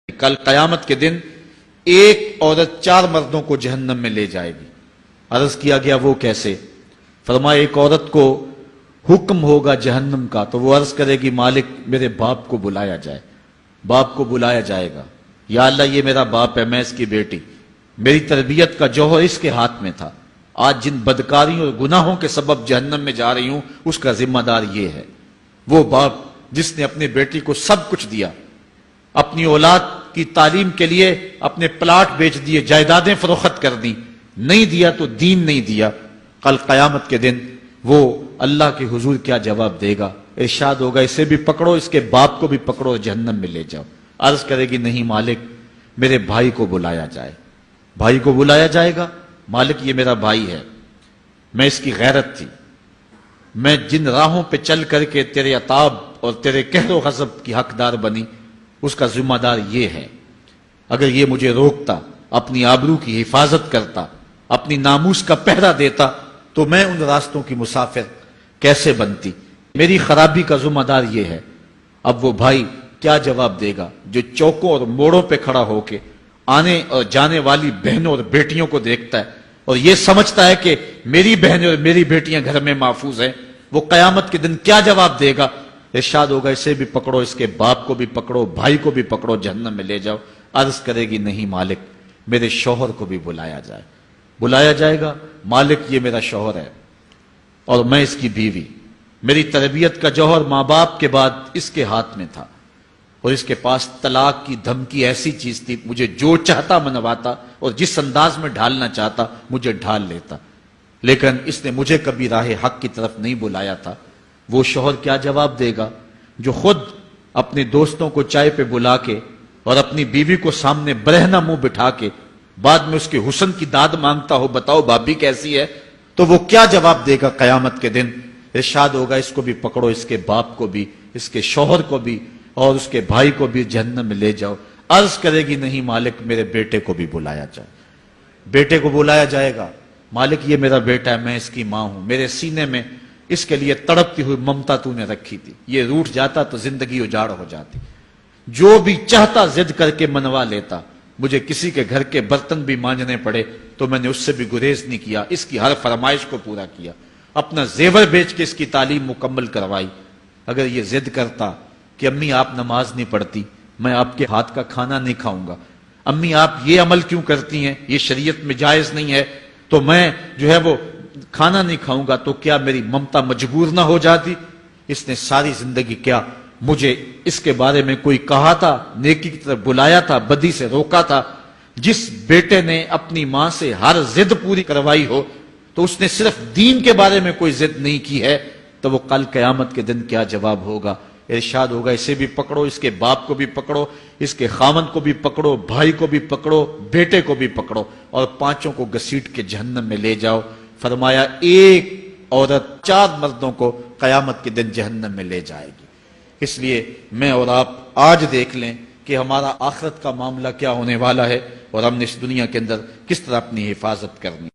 کل قیامت کے دن ایک عورت 4 مردوں کو جہنم میں لے جائے گی۔ عرض کیا گیا وہ کیسے؟ فرمایا ایک عورت کو حکم ہوگا جہنم کا تو وہ عرض کرے گی مالک میرے باپ کو بلایا جائے۔ باپ کو بلایا جائے گا، یا اللہ یہ میرا باپ ہے، میں اس کی بیٹی، میری تربیت کا جوہر اس کے ہاتھ میں تھا، آج جن بدکاریوں اور گناہوں کے سبب جہنم میں جا رہی ہوں اس کا ذمہ دار یہ ہے۔ وہ باپ جس نے اپنی بیٹی کو سب کچھ دیا، اپنی اولاد کی تعلیم کے لیے اپنے پلاٹ بیچ دیے، جائیدادیں فروخت کر دی، نہیں دیا تو دین نہیں دیا، کل قیامت کے دن وہ اللہ کے حضور کیا جواب دے گا؟ ارشاد ہوگا اسے بھی پکڑو، اس کے باپ کو بھی پکڑو اور جہنم میں لے جاؤ۔ عرض کرے گی نہیں مالک میرے بھائی کو بلایا جائے۔ بھائی کو بلایا جائے گا، مالک یہ میرا بھائی ہے، میں اس کی غیرت تھی، میں جن راہوں پہ چل کر کے تیرے عتاب اور تیرے قہر و غضب کی حقدار بنی اس کا ذمہ دار یہ ہے، اگر یہ مجھے روکتا، اپنی آبرو کی حفاظت کرتا، اپنی ناموس کا پہرا دیتا تو میں ان راستوں کی مسافر کیسے بنتی؟ میری خرابی کا ذمہ دار یہ ہے۔ اب وہ بھائی کیا جواب دے گا جو چوکوں اور موڑوں پہ کھڑا ہو کے آنے اور جانے والی بہنوں اور بیٹیوں کو دیکھتا ہے اور یہ سمجھتا ہے کہ میری بہنیں اور میری بیٹیاں گھر میں محفوظ ہیں؟ وہ قیامت کے دن کیا جواب دے گا؟ ارشاد ہوگا اسے بھی پکڑو، اس کے باپ کو بھی پکڑو، بھائی کو بھی پکڑو، جہنم میں لے جاؤ۔ عرض کرے گی نہیں مالک میرے شوہر کو بھی بلایا جائے۔ بلایا جائے گا، مالک یہ میرا شوہر ہے اور میں اس کی بیوی، میری تربیت کا جوہر ماں باپ کے بعد اس کے ہاتھ میں تھا اور اس کے پاس طلاق کی دھمکی ایسی چیز تھی، مجھے جو چاہتا منواتا اور جس انداز میں ڈھالنا چاہتا مجھے ڈھال لیتا، لیکن اس نے مجھے کبھی راہ حق کی طرف نہیں بلایا تھا۔ وہ شوہر کیا جواب دے گا جو خود اپنے دوستوں کو چائے پہ بلا کے اور اپنی بیوی کو سامنے برہنہ منہ بٹھا کے بعد میں اس کے حسن کی داد مانگتا ہو، بتاؤ بھابی کیسی ہے؟ تو وہ کیا جواب دے گا قیامت کے دن؟ ارشاد ہوگا اس کو بھی پکڑو، اس کے باپ کو بھی، اس کے شوہر کو بھی اور اس کے بھائی کو بھی جہنم میں لے جاؤ۔ عرض کرے گی نہیں مالک میرے بیٹے کو بھی بلایا جائے۔ بیٹے کو بلایا جائے گا، مالک یہ میرا بیٹا ہے، میں اس کی ماں ہوں، میرے سینے میں اس کے لیے تڑپتی ہوئی ممتا تو نے رکھی تھی، یہ روٹھ جاتا تو زندگی اجاڑ ہو جاتی، جو بھی چاہتا ضد کر کے منوا لیتا، مجھے کسی کے گھر کے برتن بھی مانجنے پڑے تو میں نے اس سے بھی گریز نہیں کیا، اس کی ہر فرمائش کو پورا کیا، اپنا زیور بیچ کے اس کی تعلیم مکمل کروائی۔ اگر یہ ضد کرتا کہ امی آپ نماز نہیں پڑھتی، میں آپ کے ہاتھ کا کھانا نہیں کھاؤں گا، امی آپ یہ عمل کیوں کرتی ہیں، یہ شریعت میں جائز نہیں ہے، تو میں جو ہے وہ کھانا نہیں کھاؤں گا، تو کیا میری ممتا مجبور نہ ہو جاتی؟ اس نے ساری زندگی کیا مجھے اس کے بارے میں کوئی کہا تھا، نیکی کی طرف بلایا تھا، بدی سے روکا تھا؟ جس بیٹے نے اپنی ماں سے ہر ضد پوری کروائی ہو تو اس نے صرف دین کے بارے میں کوئی ضد نہیں کی ہے، تو وہ کل قیامت کے دن کیا جواب ہوگا؟ ارشاد ہوگا اسے بھی پکڑو، اس کے باپ کو بھی پکڑو، اس کے خاوند کو بھی پکڑو، بھائی کو بھی پکڑو، بیٹے کو بھی پکڑو اور 5 کو گھسیٹ کے جہنم میں لے جاؤ۔ فرمایا ایک عورت 4 مردوں کو قیامت کے دن جہنم میں لے جائے گی۔ اس لیے میں اور آپ آج دیکھ لیں کہ ہمارا آخرت کا معاملہ کیا ہونے والا ہے اور ہم نے اس دنیا کے اندر کس طرح اپنی حفاظت کرنی ہے۔